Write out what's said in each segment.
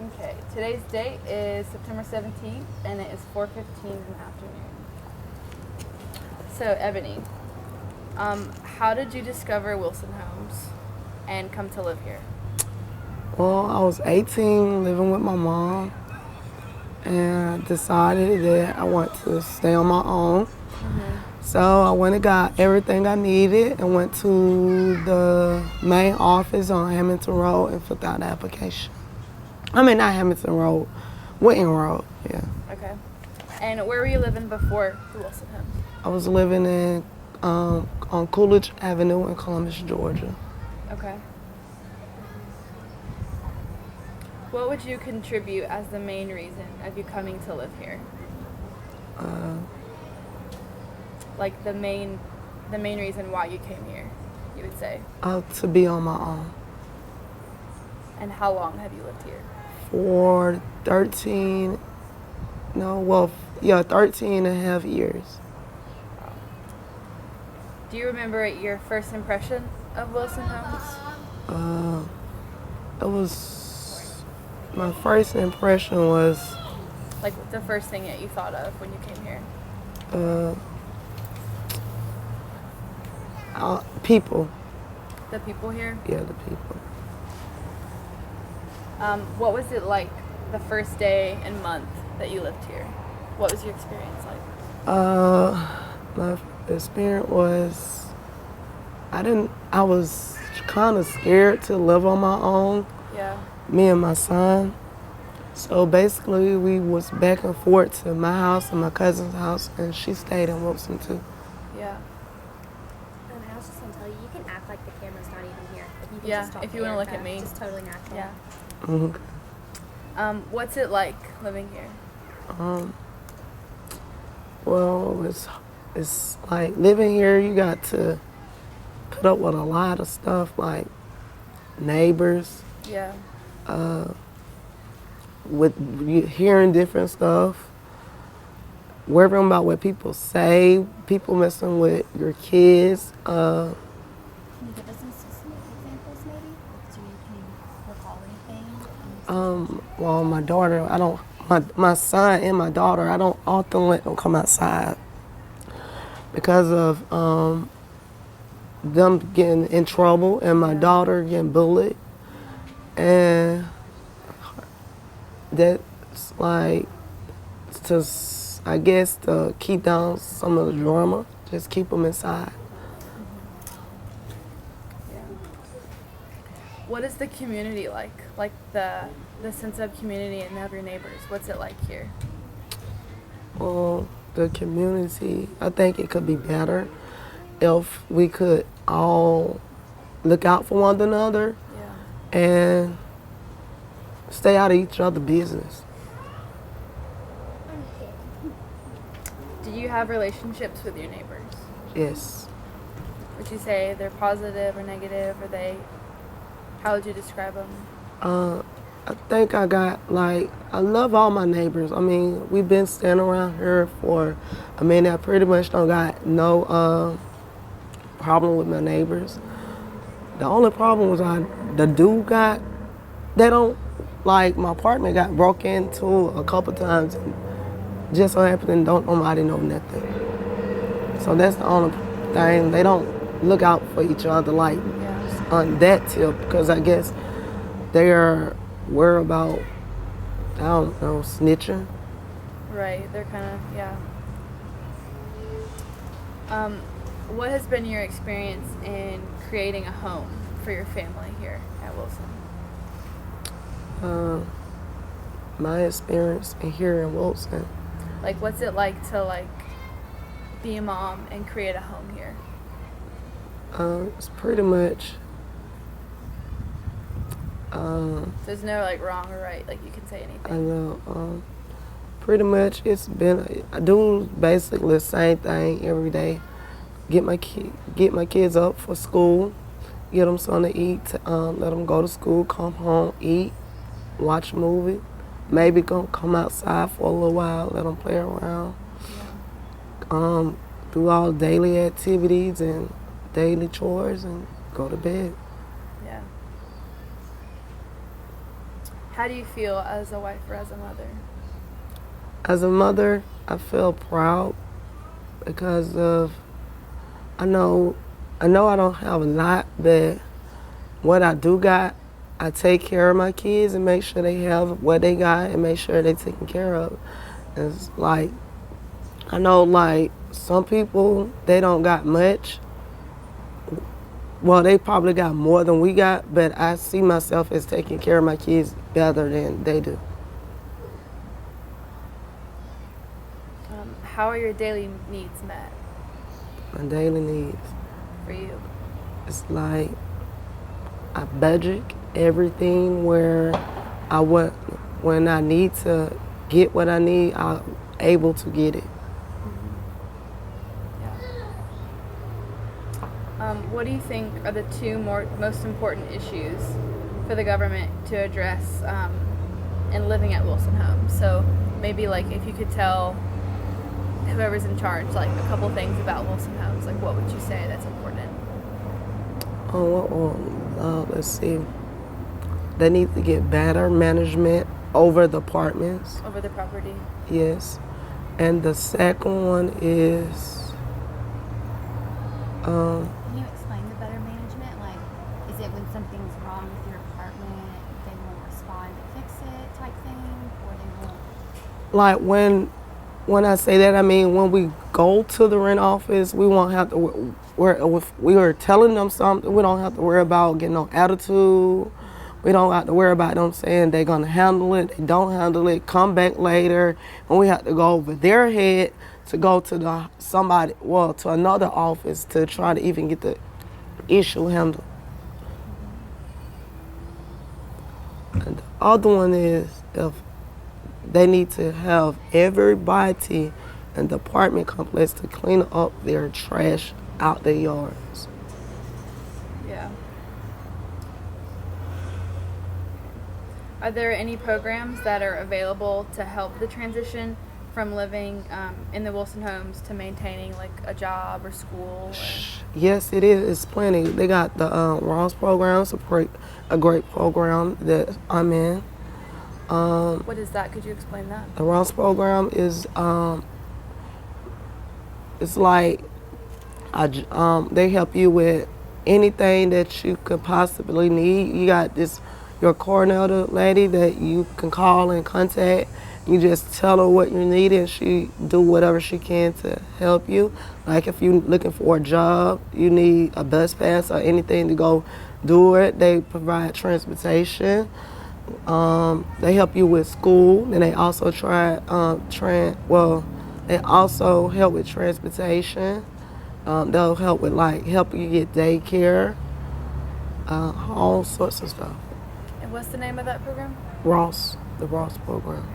Okay, today's date is September 17th, and it is 4:15 in the afternoon. So, Ebony, how did you discover Wilson Homes and come to live here? Well, I was 18, living with my mom, and decided that I want to stay on my own. So I went and got everything I needed and went to the main office on Hamilton Road and filled out the application. I mean, not Hamilton Road, Whitten Road, yeah. Okay. And where were you living before the Wilson Homes? I was living in on Coolidge Avenue in Columbus, Georgia. Okay. What would you contribute as the main reason of you coming to live here? Like the main reason why you came here, you would say. To be on my own. And how long have you lived here? For 13 and a half years. Do you remember your first impression of Wilson Homes? It was, my first impression was Like the first thing that you thought of when you came here? People. The people here? Yeah, the people. What was it like the first day and month that you lived here? What was your experience like? My experience was, I was kind of scared to live on my own. Yeah. Me and my son. So basically we was back and forth to my house and my cousin's house, and she stayed in Wilson too. Yeah. I was just going to tell you, you can act like the camera's not even here. If you can Yeah, just talk if you wanna look at Erica, me. Just totally natural. Yeah. Mm-hmm. What's it like living here? Well, it's like living here, you got to put up with a lot of stuff like neighbors, Yeah. with you hearing different stuff, worrying about what people say, people messing with your kids. Can you give us some examples maybe? Can you recall anything? Well, my daughter, my son and my daughter, I don't often let them come outside because of them getting in trouble and my daughter getting bullied. And that's like, I guess to keep down some of the drama, just keep them inside. Yeah. What is the community like? Like the sense of community and of your neighbors. What's it like here? Well, the community, I think it could be better if we could all look out for one another Yeah. and stay out of each other's business. Do you have relationships with your neighbors? Yes. Would you say they're positive or negative? How would you describe them? I think I love all my neighbors. I mean, we've been standing around here I pretty much don't got no problem with my neighbors. The only problem was my apartment got broke into a couple times, and just so happened don't nobody know nothing. So that's the only thing. They don't look out for each other on that tip, because I guess they are worried about, I don't know, snitching. Right, they're kind of, yeah. What has been your experience in creating a home for your family here at Wilson? My experience here in Wilson, Like, what's it like to, be a mom and create a home here? it's pretty much, There's no, wrong or right, you can say anything. I know, pretty much I do basically the same thing every day. Get my kids up for school, get them something to eat, let them go to school, come home, eat, watch a movie, maybe come outside for a little while, let them play around. Yeah. Do all daily activities and daily chores and go to bed. Yeah. How do you feel as a wife or as a mother? As a mother, I feel proud because of I know I don't have a lot, but what I do got, I take care of my kids and make sure they have what they got and make sure they're taken care of. It's like I know like some people they don't got much. Well, they probably got more than we got, but I see myself as taking care of my kids better than they do. How are your daily needs met My daily needs. for you? It's like I budget everything where when I need to get what I need, I'm able to get it. What do you think are the two most important issues for the government to address in living at Wilson Homes? So maybe like if you could tell whoever's in charge like a couple things about Wilson Homes, like what would you say that's important? Let's see. They need to get better management over the apartments. Over the property? Yes. And the second one is Can you explain the better management? Like, is it when something's wrong with your apartment, they won't respond to fix it type thing, or they won't? like when I say that, I mean when we go to the rent office, we won't have to. If we are telling them something, we don't have to worry about getting no attitude. We don't have to worry about them saying they're gonna handle it. They don't handle it. Come back later, and we have to go over their head to go to to another office to try to even get the issue handled. And the other one is if they need to have everybody in the apartment complex to clean up their trash out their yards. Yeah. Are there any programs that are available to help the transition from living in the Wilson Homes to maintaining like a job or school? Yes, it is. It's plenty. They got the Ross program. It's a great program that I'm in. What is that? Could you explain that? The Ross program is it's like they help you with anything that you could possibly need. You got your coordinator lady that you can call and contact. You just tell her what you need and she do whatever she can to help you. Like if you're looking for a job, you need a bus pass or anything to go do it, they provide transportation. They help you with school, and they also they also help with transportation. They'll help with help you get daycare, all sorts of stuff. And what's the name of that program? The Ross program.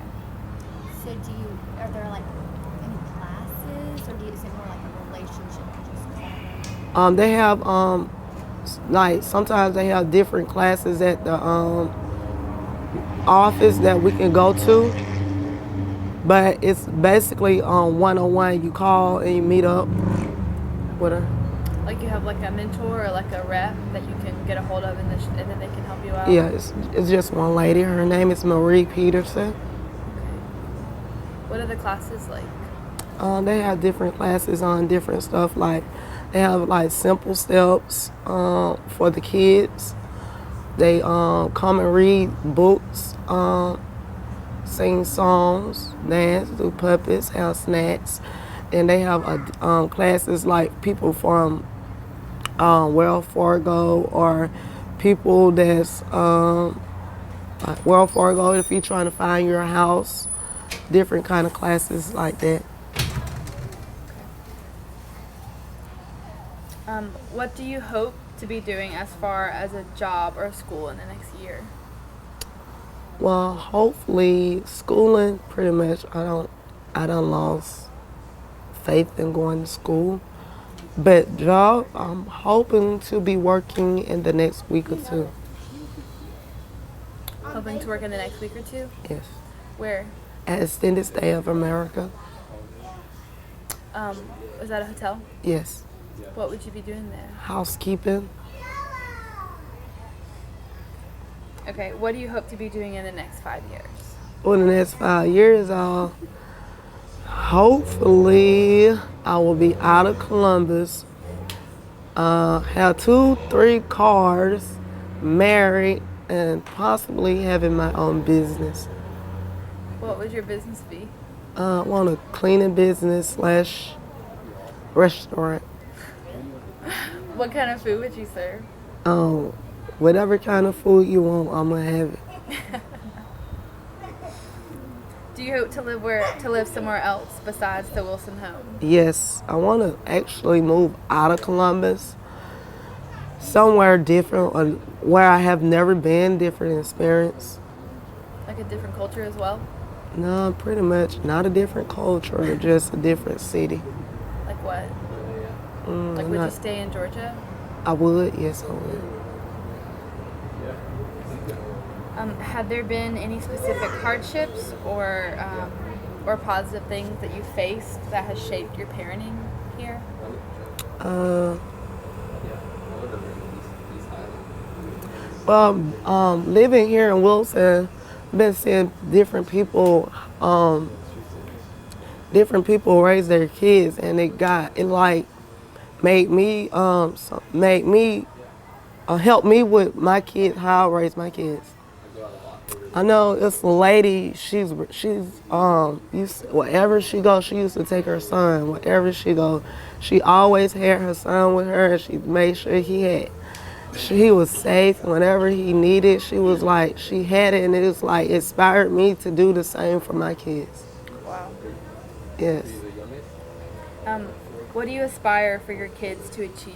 So are there like any classes, or is it more like a relationship you just call? They have sometimes they have different classes at the office that we can go to, but it's basically one-on-one. You call and you meet up with her. Like you have like a mentor or like a rep that you can get a hold of and then they can help you out? Yeah, it's just one lady. Her name is Marie Peterson. What are the classes like? They have different classes on different stuff. Like they have like simple steps for the kids. They come and read books, sing songs, dance, do puppets, have snacks, and they have classes like people from Wells Fargo or people that's like Wells Fargo if you're trying to find your house. Different kind of classes like that. What do you hope to be doing as far as a job or a school in the next year? Well, hopefully schooling, pretty much I done lost faith in going to school. But job, I'm hoping to be working in the next week or two. Hoping to work in the next week or two? Yes. Where? At Extended Stay of America. Is that a hotel? Yes. What would you be doing there? Housekeeping. Okay, what do you hope to be doing in the next 5 years? For the next 5 years, hopefully I will be out of Columbus, have 2, 3 cars, married, and possibly having my own business. What would your business be? I want a cleaning business / restaurant. What kind of food would you serve? Whatever kind of food you want, I'm gonna have it. Do you hope to live somewhere else besides the Wilson home? Yes, I want to actually move out of Columbus, somewhere different, or where I have never been, different experience. Like a different culture as well? No, pretty much not a different culture, just a different city. Like what? Like would you stay in Georgia? I would, yes, I would. Have there been any specific hardships or positive things that you faced that has shaped your parenting here? Living here in Wilson, I've been seeing different people raise their kids, and made me help me with my kids, how I raise my kids. I know it's a lady. She's wherever she goes, she used to take her son. Wherever she goes, she always had her son with her, and she made sure he was safe whenever he needed. She was like, she had it, and it was like inspired me to do the same for my kids. Wow. Yes. What do you aspire for your kids to achieve?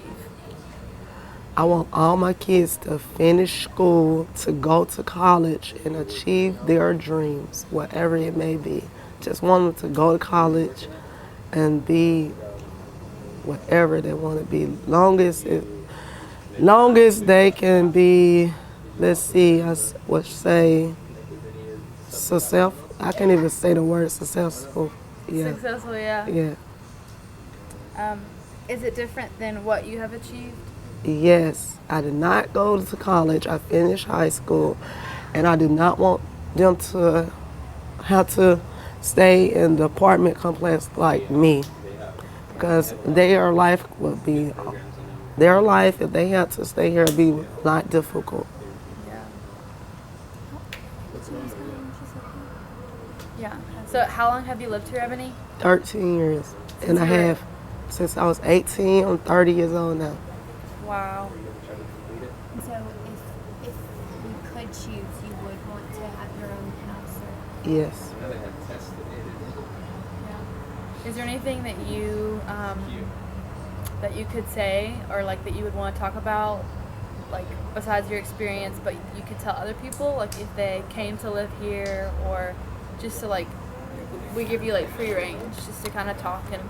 I want all my kids to finish school, to go to college, and achieve their dreams, whatever it may be. Just want them to go to college and be whatever they want to be. Long as they can be, let's see, successful. I can't even say the word successful. Yeah. Successful, yeah. Yeah. Is it different than what you have achieved? Yes, I did not go to college. I finished high school, and I do not want them to have to stay in the apartment complex like me, because their life if they had to stay here, would be not difficult. Yeah. Yeah. So how long have you lived here, Ebony? 13 years and a half. Since I was 18, I'm 30 years old now. Wow. And so if you could choose, you would want to have your own house? Or? Yes. Yeah. Is there anything that you could say, or like that you would want to talk about, like besides your experience, but you could tell other people, like if they came to live here, or just to like, we give you like free range just to kind of talk and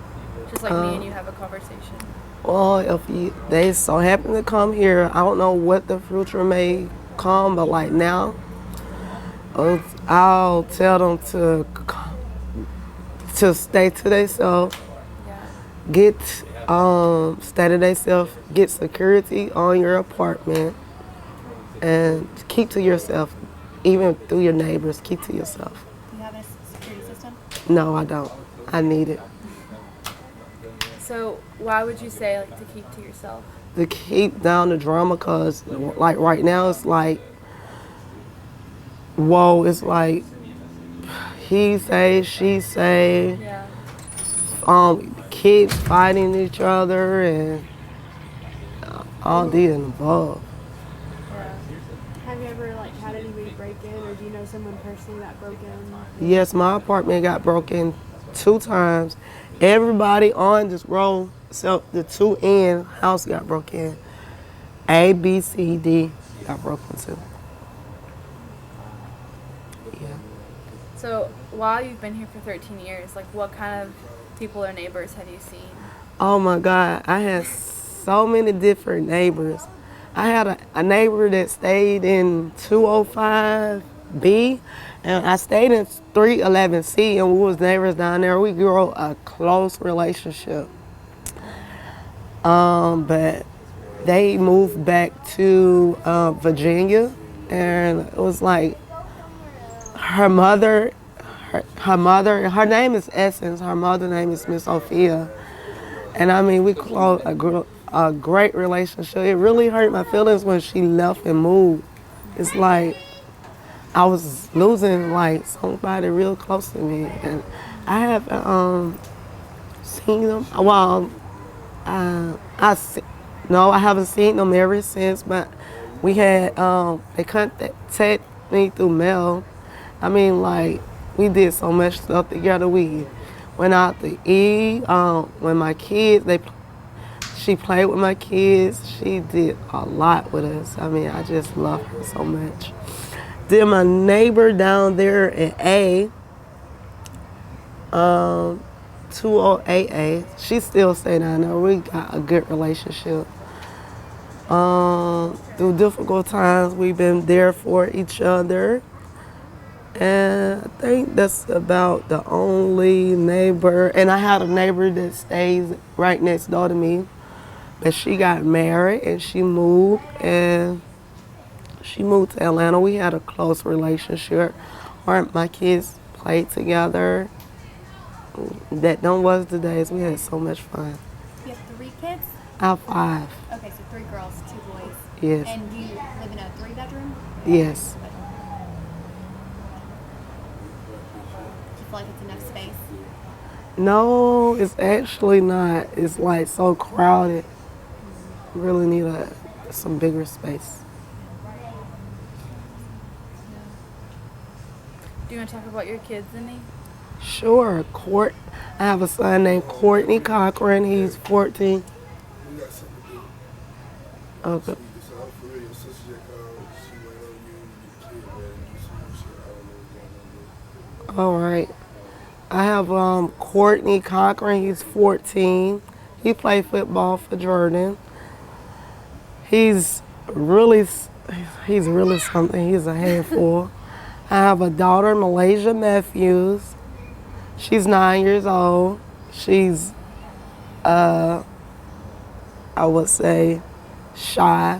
just like me and you have a conversation? Well, if they so happen to come here, I don't know what the future may come, but like now, I'll tell them to stay to themselves, Yeah. stay to themselves, get security on your apartment, and keep to yourself, even through your neighbors. Keep to yourself. Do you have a security system? No, I don't. I need it. So why would you say like to keep to yourself? To keep down the drama, cause like right now it's like, whoa, it's like he say, she say, Yeah. kids fighting each other and all the above. Yeah. Have you ever like had anybody break in, or do you know someone personally that broke in? Yes, my apartment got broken 2 times. Everybody on this row, except the 2 in house got broken in. A, B, C, D got broken too. Yeah. So while you've been here for 13 years, like what kind of people or neighbors have you seen? Oh my God, I had so many different neighbors. I had a neighbor that stayed in 205B, and I stayed in 311C, and we was neighbors down there. We grew a close relationship. But they moved back to Virginia, and it was like her mother, her name is Essence. Her mother name is Miss Sophia, and I mean we closed a great relationship. It really hurt my feelings when she left and moved. It's like I was losing like somebody real close to me, and I have seen them. Well, no, I haven't seen them ever since. But we had they contacted me through mail. I mean, like we did so much stuff together. We went out to eat. When my kids, she played with my kids. She did a lot with us. I mean, I just love her so much. Then my neighbor down there in A, 208A, she still stay down there. We got a good relationship. Through difficult times, we've been there for each other. And I think that's about the only neighbor. And I had a neighbor that stays right next door to me. But she got married and she moved to Atlanta. We had a close relationship. My kids played together. Them was the days. We had so much fun. You have 3 kids? I have 5. Okay, so 3 girls, 2 boys. Yes. And you live in a 3-bedroom? Yes. Do you feel like it's enough space? No, it's actually not. It's like so crowded. Really need some bigger space. Do you want to talk about your kids, any? Sure. I have a son named Cochran. He's 14. Okay. All right. I have Cochran. He's 14. He played football for Jordan. He's really something. He's a handful. I have a daughter, Malaysia Matthews. She's 9 years old. She's, I would say, shy.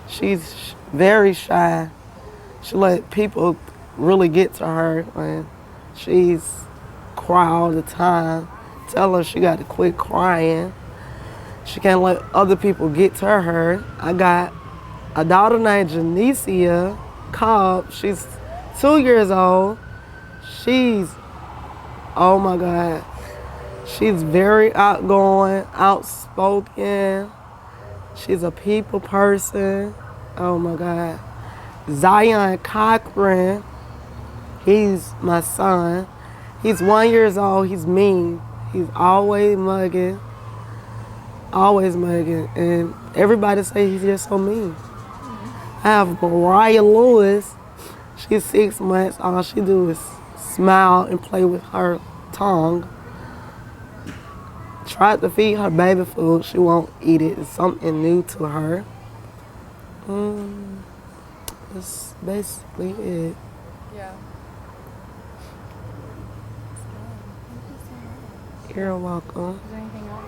She's very shy. She let people really get to her, and she's cry all the time. Tell her she got to quit crying. She can't let other people get to her. I got a daughter named Janicia Cobb. She's 2 years old. Oh my God. She's very outgoing, outspoken. She's a people person. Oh my God. Zion Cochran, he's my son. He's 1 year old. He's mean. He's always mugging. And everybody say he's just so mean. I have Mariah Lewis. She's 6 months. All she do is smile and play with her tongue. Tried to feed her baby food. She won't eat it. It's something new to her. That's basically it. Yeah. You're welcome. Is there anything else?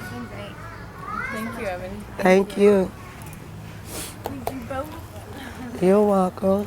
It's been great. Thank you, Ebony. Thank you. Thank you both. You're welcome.